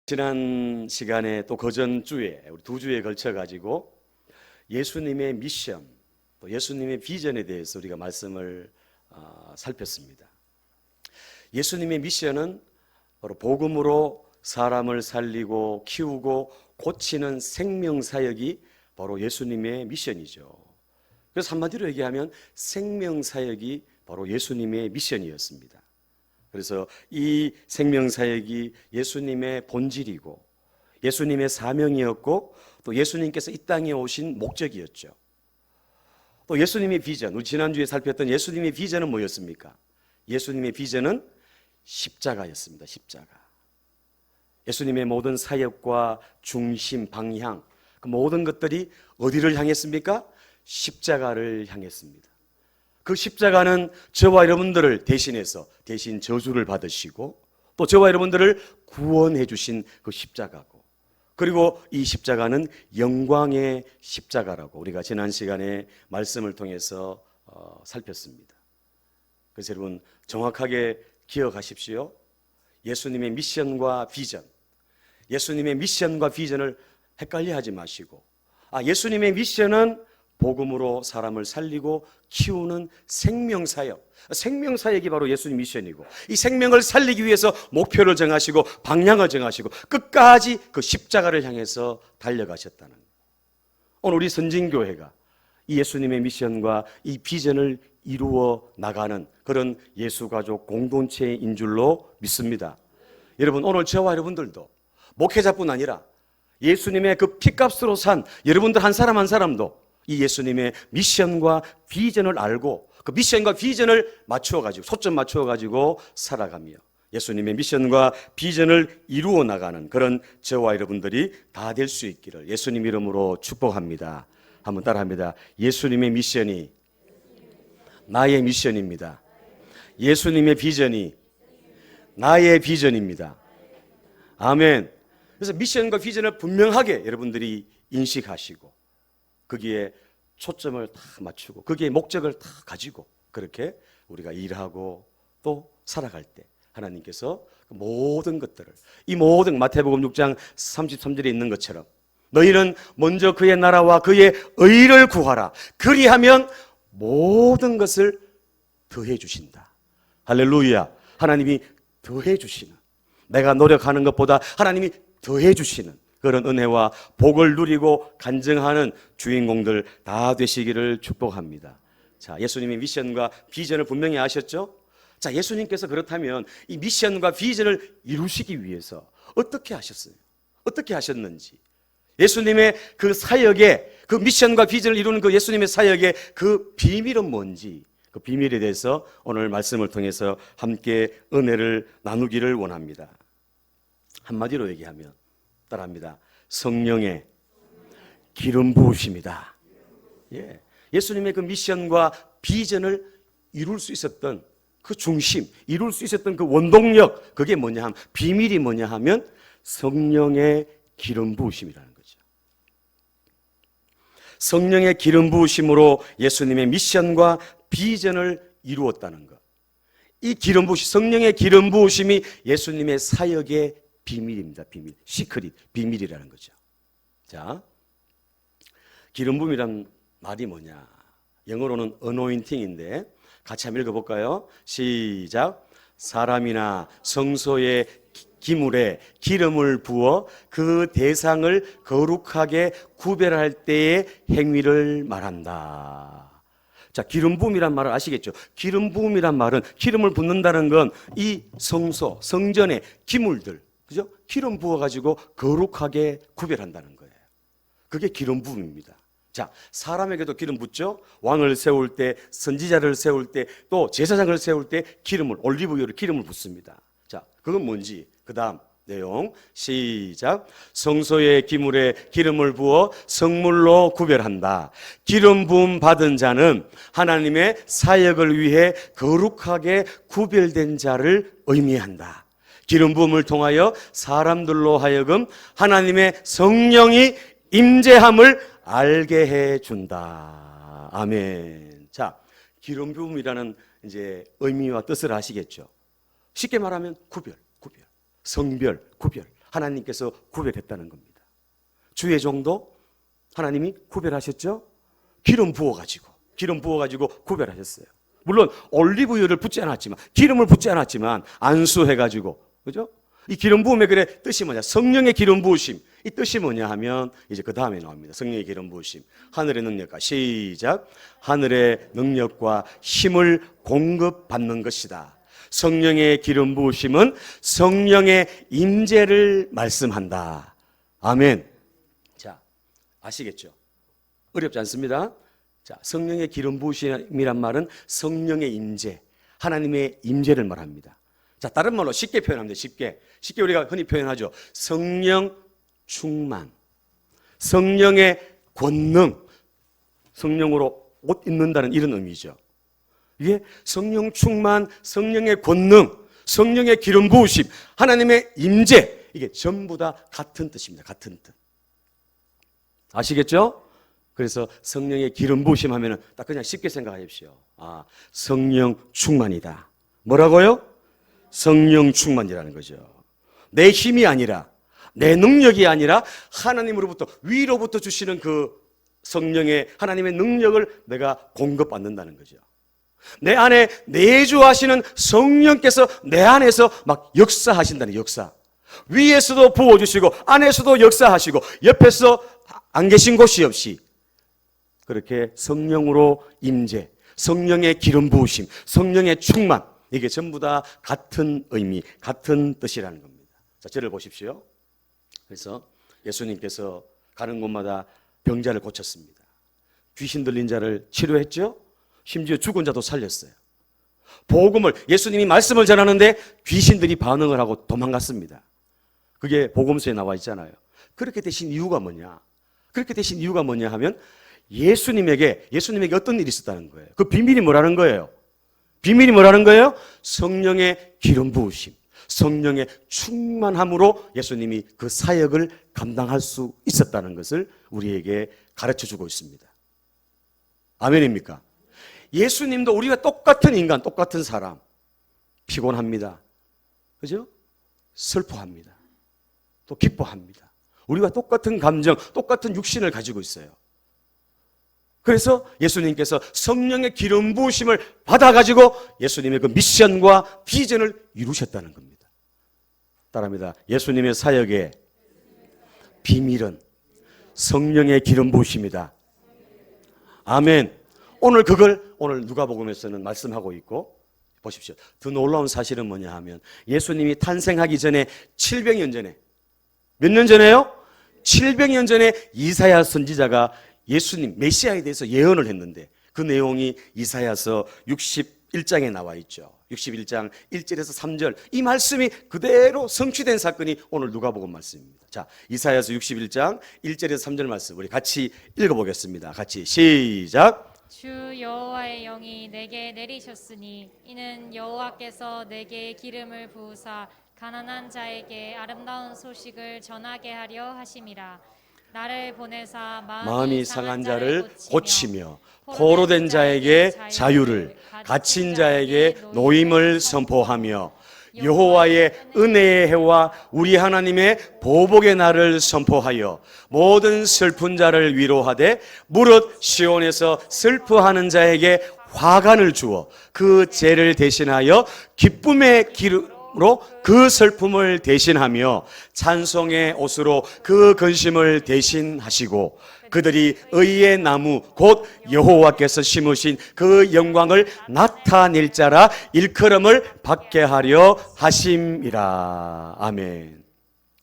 지난 시간에 또 그전주에 우리 두 주에 걸쳐 가지고 예수님의 미션, 또 예수님의 비전에 대해서 우리가 말씀을 살폈습니다. 예수님의 미션은 바로 복음으로 사람을 살리고 키우고 고치는 생명사역이 바로 예수님의 미션이죠. 그래서 한마디로 얘기하면 생명사역이 바로 예수님의 미션이었습니다. 그래서 이 생명사역이 예수님의 본질이고 예수님의 사명이었고 또 예수님께서 이 땅에 오신 목적이었죠. 또 예수님의 비전, 우리 지난주에 살폈던 예수님의 비전은 뭐였습니까? 예수님의 비전은 십자가였습니다. 십자가. 예수님의 모든 사역과 중심, 방향, 그 모든 것들이 어디를 향했습니까? 십자가를 향했습니다. 그 십자가는 저와 여러분들을 대신해서 대신 저주를 받으시고 또 저와 여러분들을 구원해 주신 그 십자가고, 그리고 이 십자가는 영광의 십자가라고 우리가 지난 시간에 말씀을 통해서 살폈습니다. 그래서 여러분 정확하게 기억하십시오. 예수님의 미션과 비전, 예수님의 미션과 비전을 헷갈려 하지 마시고, 예수님의 미션은 복음으로 사람을 살리고 키우는 생명사역, 생명사역이 바로 예수님 미션이고, 이 생명을 살리기 위해서 목표를 정하시고 방향을 정하시고 끝까지 그 십자가를 향해서 달려가셨다는 거예요. 오늘 우리 선진교회가 이 예수님의 미션과 이 비전을 이루어 나가는 그런 예수가족 공동체인 줄로 믿습니다. 여러분, 오늘 저와 여러분들도 목회자뿐 아니라 예수님의 그 피값으로 산 여러분들 한 사람 한 사람도 이 예수님의 미션과 비전을 알고 그 미션과 비전을 맞추어가지고 초점 맞추어가지고 살아가며 예수님의 미션과 비전을 이루어 나가는 그런 저와 여러분들이 다 될 수 있기를 예수님 이름으로 축복합니다. 한번 따라합니다. 예수님의 미션이 나의 미션입니다. 예수님의 비전이 나의 비전입니다. 아멘. 그래서 미션과 비전을 분명하게 여러분들이 인식하시고 거기에 초점을 다 맞추고 거기에 목적을 다 가지고 그렇게 우리가 일하고 또 살아갈 때 하나님께서 모든 것들을, 이 모든 마태복음 6장 33절에 있는 것처럼 너희는 먼저 그의 나라와 그의 의를 구하라. 그리하면 모든 것을 더해 주신다. 할렐루야. 하나님이 더해 주시는, 내가 노력하는 것보다 하나님이 더해 주시는 그런 은혜와 복을 누리고 간증하는 주인공들 다 되시기를 축복합니다. 자, 예수님의 미션과 비전을 분명히 아셨죠? 자, 예수님께서 그렇다면 이 미션과 비전을 이루시기 위해서 어떻게 하셨어요? 어떻게 하셨는지, 예수님의 그 사역의 그 미션과 비전을 이루는 그 예수님의 사역의 그 비밀은 뭔지, 그 비밀에 대해서 오늘 말씀을 통해서 함께 은혜를 나누기를 원합니다. 한마디로 얘기하면 따라합니다. 성령의 기름 부으심이다. 예. 예수님의 그 미션과 비전을 이룰 수 있었던 그 중심, 이룰 수 있었던 그 원동력, 그게 뭐냐 하면, 비밀이 뭐냐 하면 성령의 기름 부으심이라는 거죠. 성령의 기름 부으심으로 예수님의 미션과 비전을 이루었다는 것. 이 기름 부으심, 성령의 기름 부으심이 예수님의 사역의 비밀입니다. 비밀, 시크릿, 비밀이라는 거죠. 자, 기름 부음이란 말이 뭐냐? 영어로는 anointing인데 같이 한번 읽어볼까요? 시작. 사람이나 성소의 기물에 기름을 부어 그 대상을 거룩하게 구별할 때의 행위를 말한다. 자, 기름 부음이란 말을 아시겠죠? 기름 부음이란 말은, 기름을 붓는다는 건 이 성소, 성전의 기물들, 그죠? 기름 부어가지고 거룩하게 구별한다는 거예요. 그게 기름 부음입니다. 자, 사람에게도 기름 붓죠? 왕을 세울 때, 선지자를 세울 때, 또 제사장을 세울 때 기름을, 올리브유를 기름을 붓습니다. 자, 그건 뭔지, 그 다음 내용 시작. 성소의 기물에 기름을 부어 성물로 구별한다. 기름 부음 받은 자는 하나님의 사역을 위해 거룩하게 구별된 자를 의미한다. 기름 부음을 통하여 사람들로 하여금 하나님의 성령이 임재함을 알게 해 준다. 아멘. 자, 기름 부음이라는 이제 의미와 뜻을 아시겠죠? 쉽게 말하면 구별, 성별, 구별. 하나님께서 구별했다는 겁니다. 주의 종도 하나님이 구별하셨죠? 기름 부어가지고 구별하셨어요. 물론 올리브유를 붓지 않았지만, 기름을 붓지 않았지만 안수해가지고, 그죠? 이 기름 부음의 그래 뜻이 뭐냐? 성령의 기름 부으심. 이 뜻이 뭐냐 하면 이제 그 다음에 나옵니다. 성령의 기름 부으심. 하늘의 능력과 시작. 하늘의 능력과 힘을 공급받는 것이다. 성령의 기름 부으심은 성령의 임재를 말씀한다. 아멘. 자, 아시겠죠? 어렵지 않습니다. 자, 성령의 기름 부으심이란 말은 성령의 임재, 하나님의 임재를 말합니다. 자, 다른 말로 쉽게 표현합니다. 쉽게 우리가 흔히 표현하죠. 성령 충만, 성령의 권능, 성령으로 옷 입는다는 이런 의미죠. 이게 성령 충만, 성령의 권능, 성령의 기름 부으심, 하나님의 임재, 이게 전부 다 같은 뜻입니다. 같은 뜻. 아시겠죠? 그래서 성령의 기름 부으심 하면은 딱 그냥 쉽게 생각하십시오. 아, 성령 충만이다. 뭐라고요? 성령 충만이라는 거죠. 내 힘이 아니라, 내 능력이 아니라 하나님으로부터, 위로부터 주시는 그 성령의, 하나님의 능력을 내가 공급받는다는 거죠. 내 안에 내주하시는 성령께서 내 안에서 막 역사하신다는, 역사. 위에서도 부어주시고 안에서도 역사하시고 옆에서 안 계신 곳이 없이 그렇게 성령으로 임재, 성령의 기름 부으심, 성령의 충만, 이게 전부 다 같은 의미, 같은 뜻이라는 겁니다. 자, 저를 보십시오. 그래서 예수님께서 가는 곳마다 병자를 고쳤습니다. 귀신 들린 자를 치료했죠. 심지어 죽은 자도 살렸어요. 복음을, 예수님이 말씀을 전하는데 귀신들이 반응을 하고 도망갔습니다. 그게 복음서에 나와 있잖아요. 그렇게 되신 이유가 뭐냐? 그렇게 되신 이유가 뭐냐 하면 예수님에게 어떤 일이 있었다는 거예요. 그 비밀이 뭐라는 거예요? 비밀이 뭐라는 거예요? 성령의 기름 부으심, 성령의 충만함으로 예수님이 그 사역을 감당할 수 있었다는 것을 우리에게 가르쳐주고 있습니다. 아멘입니까? 예수님도 우리가 똑같은 인간, 똑같은 사람, 피곤합니다. 그죠? 슬퍼합니다. 또 기뻐합니다. 우리가 똑같은 감정, 똑같은 육신을 가지고 있어요. 그래서 예수님께서 성령의 기름 부으심을 받아가지고 예수님의 그 미션과 비전을 이루셨다는 겁니다. 따라합니다. 예수님의 사역의 비밀은 성령의 기름 부으심이다. 아멘. 오늘 누가복음에서는 말씀하고 있고, 보십시오. 더 놀라운 사실은 뭐냐 하면 예수님이 탄생하기 전에 700년 전에, 몇 년 전에요? 700년 전에 이사야 선지자가 예수님 메시아에 대해서 예언을 했는데 그 내용이 이사야서 61장에 나와 있죠. 61장 1절에서 3절, 이 말씀이 그대로 성취된 사건이 오늘 누가복음 말씀입니다. 자, 이사야서 61장 1절에서 3절 말씀 우리 같이 읽어보겠습니다. 같이 시작. 주 여호와의 영이 내게 내리셨으니 이는 여호와께서 내게 기름을 부으사 가난한 자에게 아름다운 소식을 전하게 하려 하심이라. 나를 보내사 마음이 상한 자를 고치며 포로된 자에게 자유를, 갇힌 자에게 노임을 선포하며 여호와의 은혜의 해와 우리 하나님의 보복의 날을 선포하여 모든 슬픈 자를 위로하되 무릇 시온에서 슬퍼하는 자에게 화관을 주어 그 죄를 대신하여 기쁨의 기름으로 그 슬픔을 대신하며 찬송의 옷으로 그 근심을 대신하시고 그들이 의의 나무 곧 여호와께서 심으신 그 영광을 나타낼 자라 일컬음을 받게 하려 하심이라. 아멘.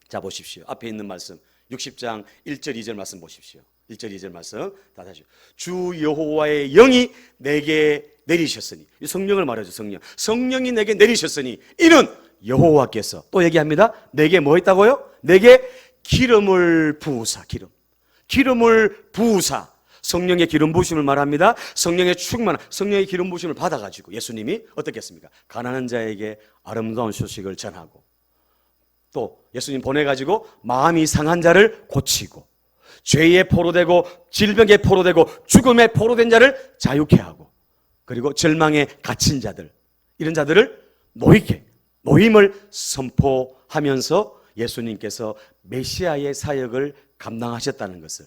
자, 보십시오. 앞에 있는 말씀 60장 1절 2절 말씀 보십시오. 1절 2절 말씀 다 다시. 주 여호와의 영이 내게 내리셨으니, 성령을 말하죠. 성령이 내게 내리셨으니 이는 여호와께서, 또 얘기합니다. 내게 뭐 했다고요? 내게 기름을 부으사, 기름을 부으사, 성령의 기름 부으심을 말합니다. 성령의 충만, 성령의 기름 부으심을 받아가지고 예수님이 어떻게 했습니까? 가난한 자에게 아름다운 소식을 전하고, 또 예수님 보내가지고 마음이 상한 자를 고치고, 죄에 포로되고 질병에 포로되고 죽음에 포로된 자를 자유케 하고, 그리고 절망에 갇힌 자들, 이런 자들을 노임을 선포하면서 예수님께서 메시아의 사역을 감당하셨다는 것을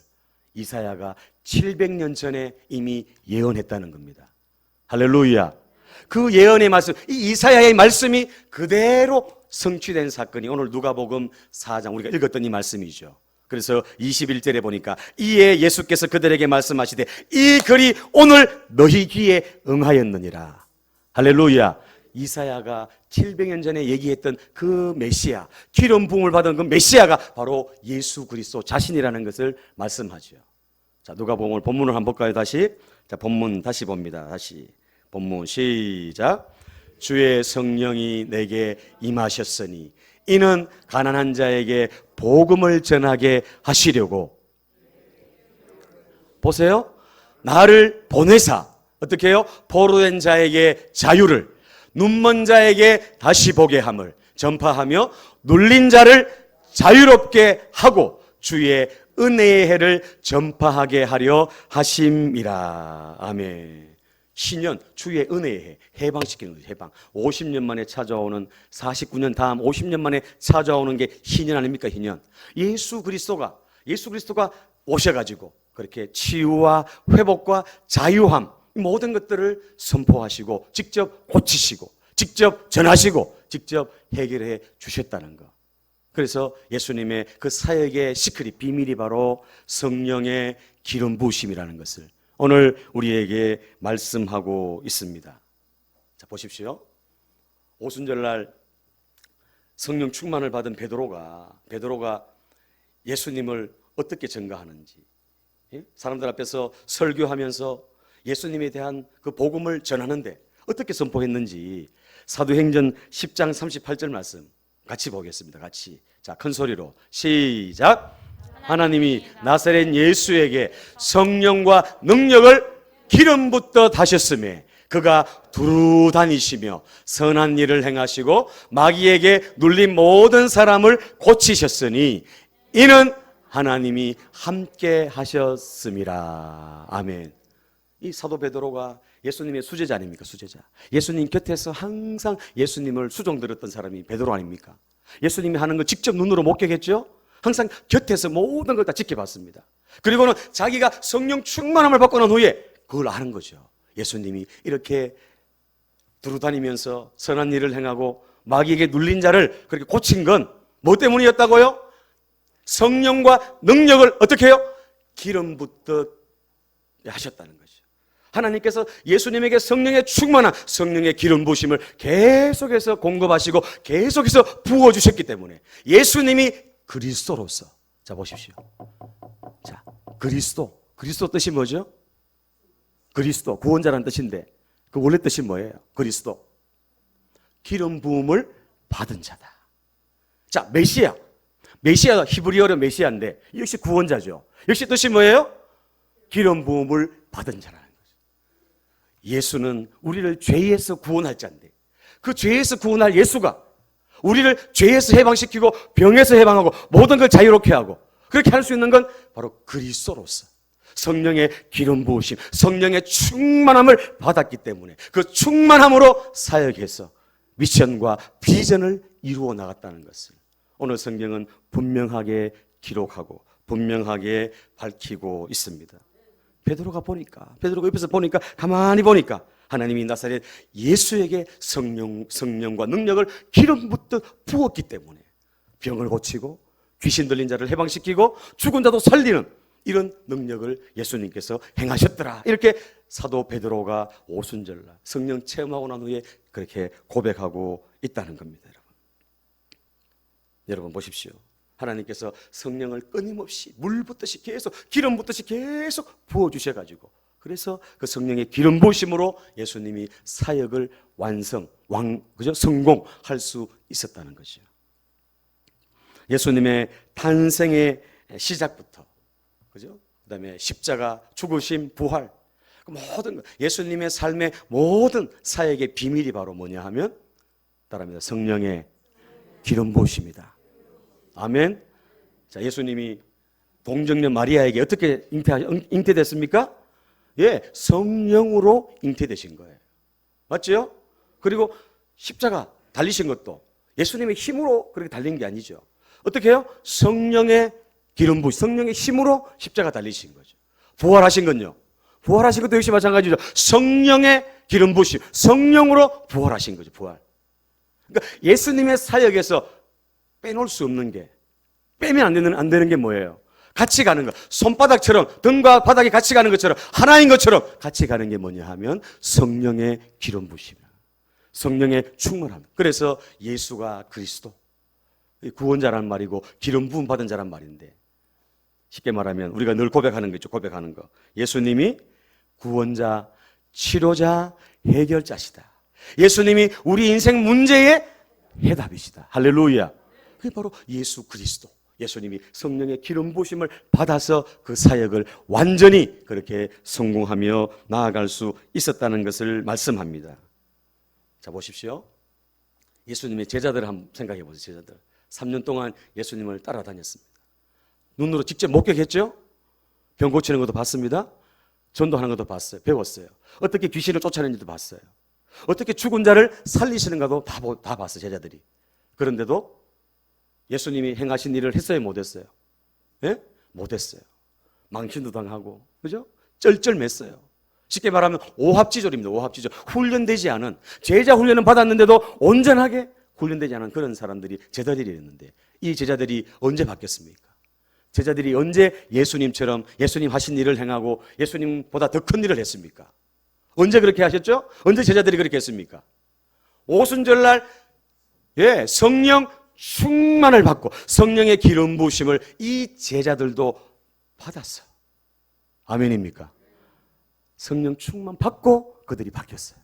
이사야가 700년 전에 이미 예언했다는 겁니다. 할렐루야. 그 예언의 말씀, 이 이사야의 말씀이 그대로 성취된 사건이 오늘 누가복음 4장 우리가 읽었던 이 말씀이죠. 그래서 21절에 보니까 이에 예수께서 그들에게 말씀하시되 이 글이 오늘 너희 귀에 응하였느니라. 할렐루야. 이사야가 700년 전에 얘기했던 그 메시아, 기름 부음을 받은 그 메시아가 바로 예수 그리스도 자신이라는 것을 말씀하죠. 자, 누가복음 본문을 한번 볼까요? 다시. 자, 본문 다시 봅니다. 다시. 본문 시작. 주의 성령이 내게 임하셨으니 이는 가난한 자에게 복음을 전하게 하시려고. 보세요. 나를 보내사 어떻게 해요? 포로된 자에게 자유를, 눈먼 자에게 다시 보게 함을 전파하며 눌린 자를 자유롭게 하고 주의 은혜의 해를 전파하게 하려 하심이라. 아멘. 신년, 주의 은혜의 해, 해방시키는 거죠. 해방. 50년 만에 찾아오는, 49년 다음 50년 만에 찾아오는 게 희년 아닙니까? 희년. 예수 그리스도가 오셔가지고 그렇게 치유와 회복과 자유함, 모든 것들을 선포하시고 직접 고치시고 직접 전하시고 직접 해결해 주셨다는 것. 그래서 예수님의 그 사역의 시크릿, 비밀이 바로 성령의 기름 부으심이라는 것을 오늘 우리에게 말씀하고 있습니다. 자, 보십시오. 오순절날 성령 충만을 받은 베드로가 예수님을 어떻게 전가하는지, 사람들 앞에서 설교하면서 예수님에 대한 그 복음을 전하는데 어떻게 선포했는지 사도행전 10장 38절 말씀 같이 보겠습니다. 같이. 자, 큰 소리로 시작. 하나님이 나사렛 예수에게 성령과 능력을 기름 붓듯 하셨음에 그가 두루 다니시며 선한 일을 행하시고 마귀에게 눌린 모든 사람을 고치셨으니 이는 하나님이 함께 하셨음이라. 아멘. 이 사도 베드로가 예수님의 수제자 아닙니까? 수제자. 예수님 곁에서 항상 예수님을 수종 들었던 사람이 베드로 아닙니까? 예수님이 하는 거 직접 눈으로 목격했죠? 항상 곁에서 모든 걸 다 지켜봤습니다. 그리고는 자기가 성령 충만함을 받고 난 후에 그걸 아는 거죠. 예수님이 이렇게 두루다니면서 선한 일을 행하고 마귀에게 눌린 자를 그렇게 고친 건 뭐 때문이었다고요? 성령과 능력을 어떻게 해요? 기름 붓듯 하셨다는 거죠. 하나님께서 예수님에게 성령의 충만한 성령의 기름 부으심을 계속해서 공급하시고 계속해서 부어주셨기 때문에 예수님이 그리스도로서, 자 보십시오. 자, 그리스도 뜻이 뭐죠? 그리스도, 구원자라는 뜻인데 그 원래 뜻이 뭐예요? 그리스도, 기름 부음을 받은 자다. 자, 메시아 히브리어로 메시아인데 역시 구원자죠. 역시 뜻이 뭐예요? 기름 부음을 받은 자라는 거죠. 예수는 우리를 죄에서 구원할 자인데 그 죄에서 구원할 예수가 우리를 죄에서 해방시키고 병에서 해방하고 모든 걸 자유롭게 하고 그렇게 할 수 있는 건 바로 그리스도로서 성령의 기름 부으심, 성령의 충만함을 받았기 때문에 그 충만함으로 사역해서 미션과 비전을 이루어 나갔다는 것을 오늘 성경은 분명하게 기록하고 분명하게 밝히고 있습니다. 베드로가 옆에서 보니까 가만히 보니까 하나님이 나사렛 예수에게 성령과 능력을 기름 붓듯 부었기 때문에 병을 고치고 귀신 들린 자를 해방시키고 죽은 자도 살리는 이런 능력을 예수님께서 행하셨더라. 이렇게 사도 베드로가 오순절날 성령 체험하고 난 후에 그렇게 고백하고 있다는 겁니다. 여러분 보십시오. 하나님께서 성령을 끊임없이 물 붓듯이 계속 기름 붓듯이 계속 부어주셔가지고 그래서 그 성령의 기름 부으심으로 예수님이 사역을 성공할 수 있었다는 것이죠. 예수님의 탄생의 시작부터, 그죠? 그다음에 십자가, 죽으심, 부활, 모든 예수님의 삶의 모든 사역의 비밀이 바로 뭐냐 하면 따라합니다. 성령의 기름 부으심이다. 아멘. 자, 예수님이 동정녀 마리아에게 어떻게 잉태됐습니까? 예, 성령으로 잉태되신 거예요. 맞죠? 그리고 십자가 달리신 것도 예수님의 힘으로 그렇게 달린 게 아니죠. 어떻게 해요? 성령의 기름 부으심, 성령의 힘으로 십자가 달리신 거죠. 부활하신 건요. 부활하신 것도 역시 마찬가지죠. 성령의 기름 부으심, 성령으로 부활하신 거죠. 부활. 그러니까 예수님의 사역에서 빼놓을 수 없는 게, 빼면 안 되는 게 뭐예요? 같이 가는 것. 손바닥처럼, 등과 바닥이 같이 가는 것처럼, 하나인 것처럼 같이 가는 게 뭐냐 하면 성령의 기름 부으심, 성령의 충만함. 그래서 예수가 그리스도, 구원자란 말이고 기름 부음 받은 자란 말인데, 쉽게 말하면 우리가 늘 고백하는 거죠. 고백하는 거. 예수님이 구원자, 치료자, 해결자시다. 예수님이 우리 인생 문제의 해답이시다. 할렐루야. 그게 바로 예수 그리스도. 예수님이 성령의 기름 부으심을 받아서 그 사역을 완전히 그렇게 성공하며 나아갈 수 있었다는 것을 말씀합니다. 자, 보십시오. 예수님의 제자들을 한번 생각해 보세요. 제자들. 3년 동안 예수님을 따라다녔습니다. 눈으로 직접 목격했죠? 병 고치는 것도 봤습니다. 전도하는 것도 봤어요. 배웠어요. 어떻게 귀신을 쫓아내는지도 봤어요. 어떻게 죽은 자를 살리시는 것도 다 봤어요. 제자들이. 그런데도 예수님이 행하신 일을 했어요? 못했어요? 예? 못했어요. 망신도 당하고, 그죠? 쩔쩔맸어요. 쉽게 말하면 오합지졸입니다. 오합지졸. 훈련되지 않은, 제자 훈련은 받았는데도 온전하게 훈련되지 않은 그런 사람들이 제자들이었는데, 이 제자들이 언제 바뀌었습니까? 제자들이 언제 예수님처럼 예수님 하신 일을 행하고 예수님보다 더 큰 일을 했습니까? 언제 그렇게 하셨죠? 언제 제자들이 그렇게 했습니까? 오순절날 성령 충만을 받고 성령의 기름 부으심을 이 제자들도 받았어요. 아멘입니까? 성령 충만 받고 그들이 바뀌었어요.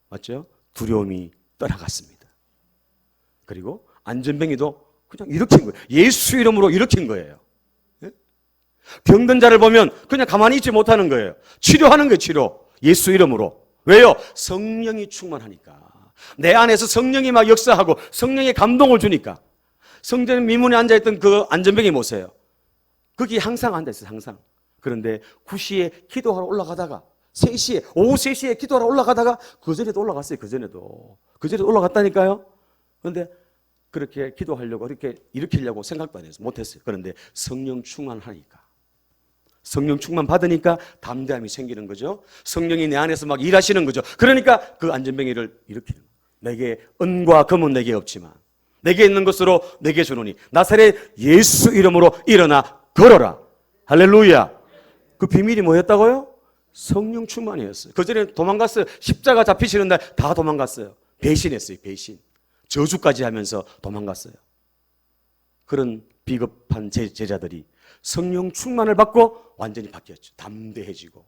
맞죠? 두려움이 떠나갔습니다. 그리고 안전뱅이도 그냥 일으킨 거예요. 예수 이름으로 일으킨 거예요. 병든 자를 보면 그냥 가만히 있지 못하는 거예요. 치료하는 거예요. 치료. 예수 이름으로. 왜요? 성령이 충만하니까. 내 안에서 성령이 막 역사하고 성령의 감동을 주니까. 성전 미문에 앉아있던 그 안전병이 뭐세요? 거기 항상 앉아있어요. 항상. 그런데 9시에 기도하러 올라가다가 3시에, 오후 3시에 기도하러 올라가다가 그전에도 올라갔어요. 그전에도 올라갔다니까요. 그런데 그렇게 기도하려고 이렇게 일으키려고 생각도 안 했어요. 못했어요. 그런데 성령 충만하니까. 성령 충만 받으니까 담대함이 생기는 거죠. 성령이 내 안에서 막 일하시는 거죠. 그러니까 그 안전뱅이를 일으키는 거예요. 내게 은과 금은 내게 없지만 내게 있는 것으로 내게 주노니 나사렛 예수 이름으로 일어나 걸어라. 할렐루야. 그 비밀이 뭐였다고요? 성령 충만이었어요. 그전에 도망갔어요. 십자가 잡히시는 날 다 도망갔어요. 배신했어요. 배신. 저주까지 하면서 도망갔어요. 그런 비겁한 제자들이 성령 충만을 받고 완전히 바뀌었죠. 담대해지고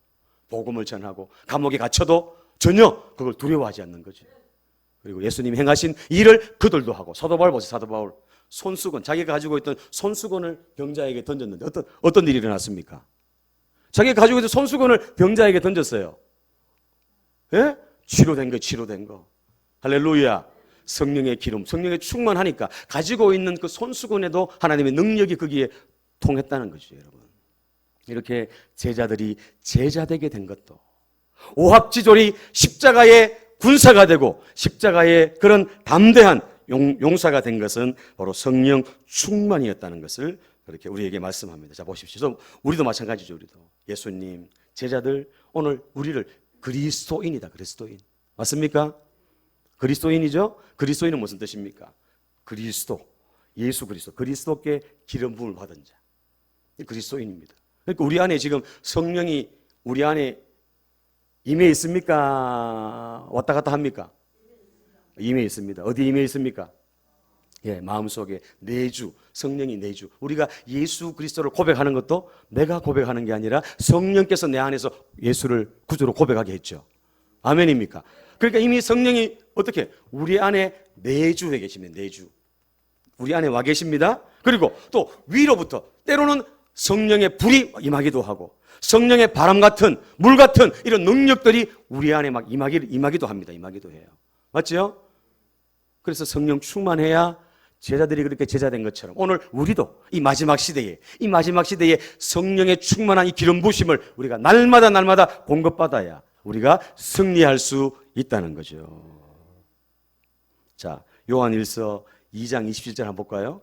복음을 전하고 감옥에 갇혀도 전혀 그걸 두려워하지 않는 거죠. 그리고 예수님이 행하신 일을 그들도 하고. 사도 바울 보세요. 사도 바울. 손수건, 자기가 가지고 있던 손수건을 병자에게 던졌는데 어떤 일이 일어났습니까? 자기가 가지고 있던 손수건을 병자에게 던졌어요. 예? 치료된 거, 치료된 거. 할렐루야. 성령의 기름, 성령의 충만하니까 가지고 있는 그 손수건에도 하나님의 능력이 거기에 통했다는 거죠, 여러분. 이렇게 제자들이 제자되게 된 것도 오합지졸이 십자가의 군사가 되고 십자가의 그런 담대한 용사가 된 것은 바로 성령 충만이었다는 것을 그렇게 우리에게 말씀합니다. 자, 보십시오. 우리도 마찬가지죠. 우리도 예수님 제자들, 오늘 우리를 그리스도인이다. 그리스도인 맞습니까? 그리스도인이죠. 그리스도인은 무슨 뜻입니까? 그리스도, 예수 그리스도, 그리스도께 기름 부음을 받은 자, 그리스도인입니다. 그러니까 우리 안에 지금 성령이 우리 안에 임해 있습니까? 왔다 갔다 합니까? 임해 있습니다. 어디 임해 있습니까? 예, 마음속에 내주, 성령이 내주. 우리가 예수 그리스도를 고백하는 것도 내가 고백하는 게 아니라 성령께서 내 안에서 예수를 구주로 고백하게 했죠. 아멘입니까? 그러니까 이미 성령이 어떻게 우리 안에 내주해 계십니다. 내주. 우리 안에 와 계십니다. 그리고 또 위로부터 때로는 성령의 불이 임하기도 하고 성령의 바람 같은 물 같은 이런 능력들이 우리 안에 막 임하기도 합니다. 임하기도 해요. 맞죠? 그래서 성령 충만해야 제자들이 그렇게 제자된 것처럼 오늘 우리도 이 마지막 시대에 성령의 충만한 이 기름 부심을 우리가 날마다 공급받아야 우리가 승리할 수 있다는 거죠. 자, 요한 1서 2장 27절 한번 볼까요?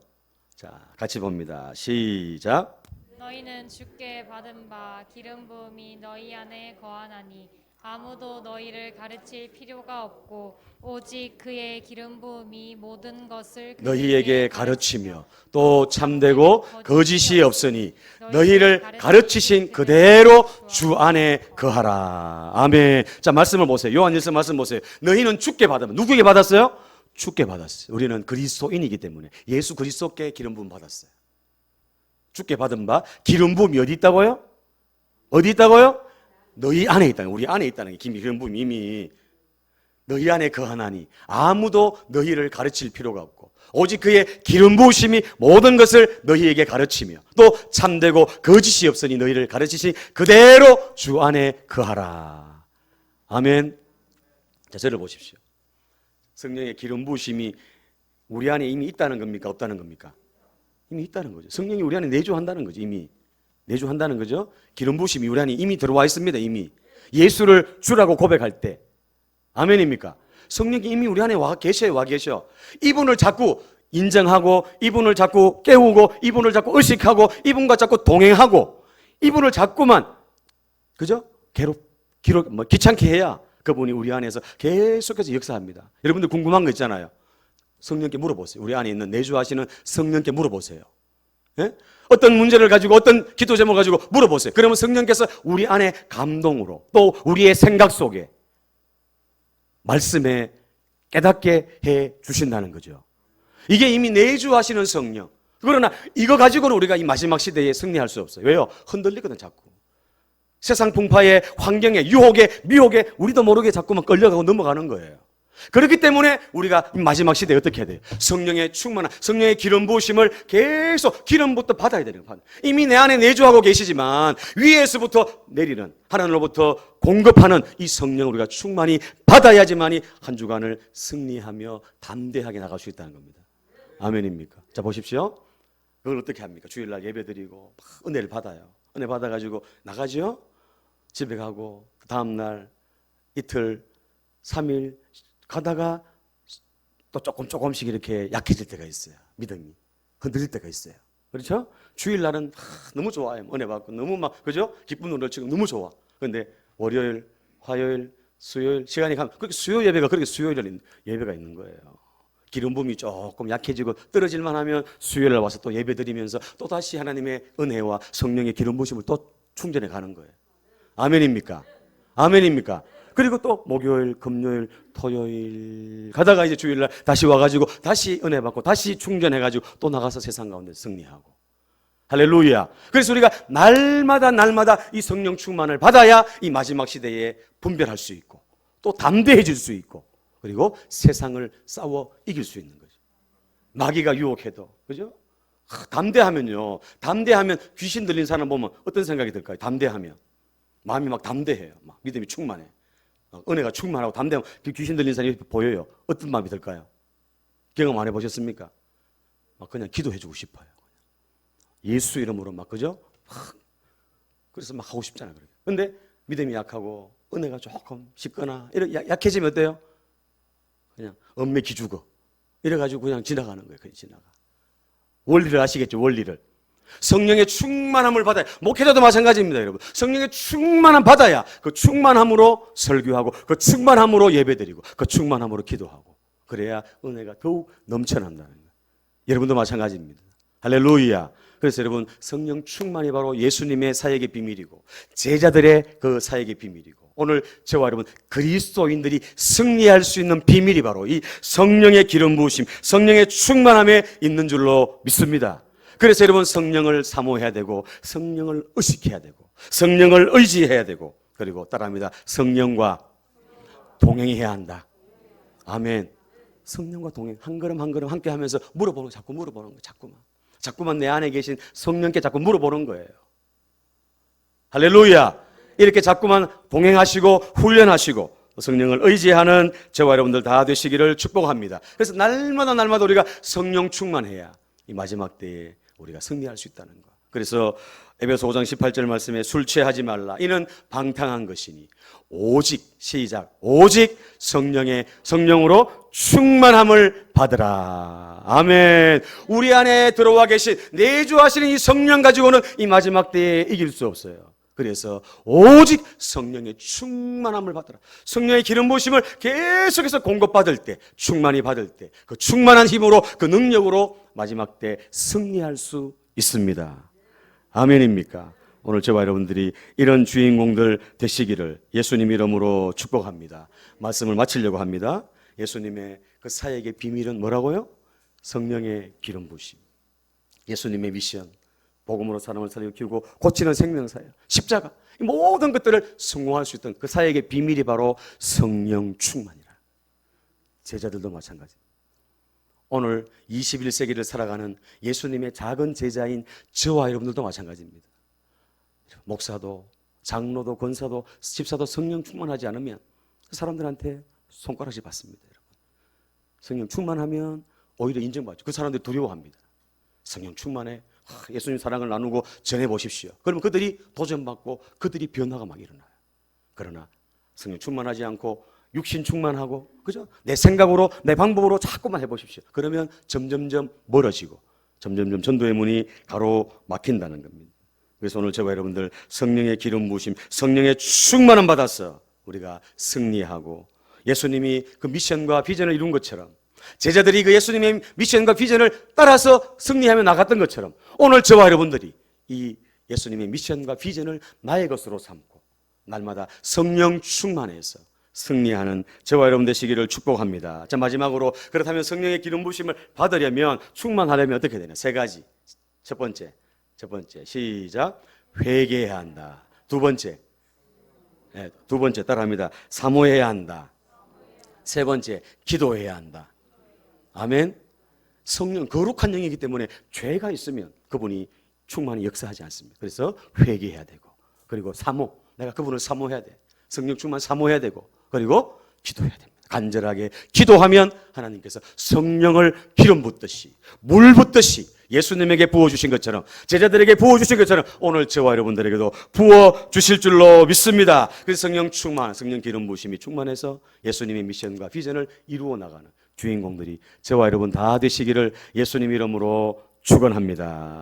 자, 같이 봅니다. 시작. 너희는 주께 받은 바 기름 부음이 너희 안에 거하나니 아무도 너희를 가르칠 필요가 없고 오직 그의 기름 부음이 모든 것을 너희에게 가르치며 또 참되고 거짓이 없으니 너희를 가르치신 그대로 주 안에 거하라. 아멘. 자, 말씀을 보세요. 요한일서 말씀 보세요. 너희는 주께 받으면 누구에게 받았어요? 주께 받았어요. 우리는 그리스도인이기 때문에 예수 그리스도께 기름 부음 받았어요. 주께 받은 바 기름 부음이 어디 있다고요? 어디 있다고요? 너희 안에 있다는, 우리 안에 있다는 게 기름 부음이 이미 너희 안에 거하나니 아무도 너희를 가르칠 필요가 없고 오직 그의 기름 부으심이 모든 것을 너희에게 가르치며 또 참되고 거짓이 없으니 너희를 가르치신 그대로 주 안에 거하라. 아멘. 자, 저를 보십시오. 성령의 기름 부으심이 우리 안에 이미 있다는 겁니까? 없다는 겁니까? 이미 있다는 거죠. 성령이 우리 안에 내주한다는 거죠. 이미 내주한다는 거죠. 기름 부으심이 우리 안에 이미 들어와 있습니다. 이미 예수를 주라고 고백할 때, 아멘입니까? 성령이 이미 우리 안에 와 계셔요. 와 계셔. 이분을 자꾸 인정하고 이분을 자꾸 깨우고 이분을 자꾸 의식하고 이분과 자꾸 동행하고 이분을 자꾸만 그죠? 귀찮게 해야 그분이 우리 안에서 계속해서 역사합니다. 여러분들 궁금한 거 있잖아요. 성령께 물어보세요. 우리 안에 있는 내주하시는 성령께 물어보세요. 예? 어떤 문제를 가지고 어떤 기도 제목을 가지고 물어보세요. 그러면 성령께서 우리 안에 감동으로 또 우리의 생각 속에 말씀에 깨닫게 해 주신다는 거죠. 이게 이미 내주하시는 성령. 그러나 이거 가지고는 우리가 이 마지막 시대에 승리할 수 없어요. 왜요? 흔들리거든 자꾸. 세상 풍파에 환경에 유혹에 미혹에 우리도 모르게 자꾸만 끌려가고 넘어가는 거예요. 그렇기 때문에 우리가 마지막 시대에 어떻게 해야 돼요? 성령의 충만한 성령의 기름 부으심을 계속 기름부터 받아야 되는 거예요. 이미 내 안에 내주하고 계시지만 위에서부터 내리는 하나님으로부터 공급하는 이 성령을 우리가 충만히 받아야지만이 한 주간을 승리하며 담대하게 나갈 수 있다는 겁니다. 아멘입니까? 자, 보십시오. 그걸 어떻게 합니까? 주일날 예배드리고 은혜를 받아요. 은혜 받아가지고 나가죠. 집에 가고 그 다음날 이틀 3일 가다가 또 조금씩 이렇게 약해질 때가 있어요. 믿음이 흔들릴 때가 있어요. 그렇죠? 주일날은 너무 좋아요. 은혜 받고 너무 막 그죠? 기쁜 노래를 치고 너무 좋아. 그런데 월요일, 화요일, 수요일 시간이 가면 그렇게 수요 예배가 그렇게 수요일에 예배가 있는 거예요. 기름 부음이 조금 약해지고 떨어질만 하면 수요일에 와서 또 예배 드리면서 또 다시 하나님의 은혜와 성령의 기름 부으심을 또 충전해 가는 거예요. 아멘입니까? 아멘입니까? 그리고 또 목요일, 금요일, 토요일 가다가 이제 주일날 다시 와가지고 다시 은혜 받고 다시 충전해가지고 또 나가서 세상 가운데 승리하고 할렐루야. 그래서 우리가 날마다 이 성령 충만을 받아야 이 마지막 시대에 분별할 수 있고 또 담대해질 수 있고 그리고 세상을 싸워 이길 수 있는 거죠. 마귀가 유혹해도 그죠? 담대하면요. 담대하면 귀신 들린 사람 보면 어떤 생각이 들까요? 담대하면 마음이 막 담대해요. 막 믿음이 충만해. 은혜가 충만하고 담대하면 귀신 들린 사람이 보여요. 어떤 마음이 들까요? 경험 안 해보셨습니까? 막 그냥 기도해주고 싶어요. 예수 이름으로 막 그죠? 그래서 막 하고 싶잖아요. 그런데 믿음이 약하고 은혜가 조금 쉽거나 이렇게 약해지면 어때요? 그냥 엄매 기죽어. 이래가지고 그냥 지나가는 거예요. 그냥 지나가. 원리를 아시겠죠? 원리를. 성령의 충만함을 받아야, 목회자도 마찬가지입니다, 여러분. 성령의 충만함 받아야 그 충만함으로 설교하고 그 충만함으로 예배드리고 그 충만함으로 기도하고 그래야 은혜가 더욱 넘쳐난다는 거예요. 여러분도 마찬가지입니다. 할렐루야. 그래서 여러분 성령 충만이 바로 예수님의 사역의 비밀이고 제자들의 그 사역의 비밀이고 오늘 저와 여러분 그리스도인들이 승리할 수 있는 비밀이 바로 이 성령의 기름 부으심, 성령의 충만함에 있는 줄로 믿습니다. 그래서 여러분 성령을 사모해야 되고 성령을 의식해야 되고 성령을 의지해야 되고 그리고 따라합니다. 성령과 동행해야 한다. 아멘. 성령과 동행 한 걸음 한 걸음 함께 하면서 물어보는 거 자꾸 물어보는 거예요. 자꾸만 내 안에 계신 성령께 자꾸 물어보는 거예요. 할렐루야. 이렇게 자꾸만 동행하시고 훈련하시고 성령을 의지하는 저와 여러분들 다 되시기를 축복합니다. 그래서 날마다 우리가 성령 충만해야 이 마지막 때에 우리가 승리할 수 있다는 거. 그래서 에베소 5장 18절 말씀에 술 취하지 말라. 이는 방탕한 것이니 오직 시작 오직 성령으로 충만함을 받으라. 아멘. 우리 안에 들어와 계신 내주하시는 이 성령 가지고는 이 마지막 때에 이길 수 없어요. 그래서 오직 성령의 충만함을 받으라. 성령의 기름 부으심을 계속해서 공급받을 때, 충만히 받을 때, 그 충만한 힘으로, 그 능력으로 마지막 때 승리할 수 있습니다. 아멘입니까? 오늘 저와 여러분들이 이런 주인공들 되시기를 예수님 이름으로 축복합니다. 말씀을 마치려고 합니다. 예수님의 그 사역의 비밀은 뭐라고요? 성령의 기름 부으심. 예수님의 미션, 복음으로 사람을 살리고 키우고 고치는 생명사역, 십자가, 이 모든 것들을 성공할 수 있던 그 사역의 비밀이 바로 성령 충만이라. 제자들도 마찬가지. 오늘 21세기를 살아가는 예수님의 작은 제자인 저와 여러분들도 마찬가지입니다. 목사도 장로도 권사도 집사도 성령 충만하지 않으면 그 사람들한테 손가락질 받습니다. 여러분. 성령 충만하면 오히려 인정받죠. 그 사람들이 두려워합니다. 성령 충만해, 예수님 사랑을 나누고 전해보십시오. 그러면 그들이 도전받고 그들이 변화가 막 일어나요. 그러나 성령 충만하지 않고 육신 충만하고, 그죠? 내 생각으로 내 방법으로 자꾸만 해보십시오. 그러면 점점점 멀어지고 점점점 전도의 문이 가로막힌다는 겁니다. 그래서 오늘 저와 여러분들 성령의 기름 부으심, 성령의 충만함 받아서 우리가 승리하고 예수님이 그 미션과 비전을 이룬 것처럼, 제자들이 그 예수님의 미션과 비전을 따라서 승리하며 나갔던 것처럼, 오늘 저와 여러분들이 이 예수님의 미션과 비전을 나의 것으로 삼고 날마다 성령 충만해서 승리하는 저와 여러분 되시기를 축복합니다. 자, 마지막으로, 그렇다면 성령의 기름 부으심을 받으려면, 충만하려면 어떻게 되냐? 세 가지. 첫 번째 시작. 회개해야 한다. 두 번째 따라합니다. 사모해야 한다. 세 번째, 기도해야 한다. 아멘. 성령, 거룩한 영이기 때문에 죄가 있으면 그분이 충만히 역사하지 않습니다. 그래서 회개해야 되고, 그리고 사모, 내가 그분을 사모해야 돼. 성령 충만 사모해야 되고, 그리고 기도해야 됩니다. 간절하게 기도하면 하나님께서 성령을 기름 붓듯이, 물 붓듯이 예수님에게 부어주신 것처럼, 제자들에게 부어주신 것처럼 오늘 저와 여러분들에게도 부어주실 줄로 믿습니다. 그래서 성령 충만, 성령 기름 부으심이 충만해서 예수님의 미션과 비전을 이루어 나가는 주인공들이 저와 여러분 다 되시기를 예수님 이름으로 축원합니다.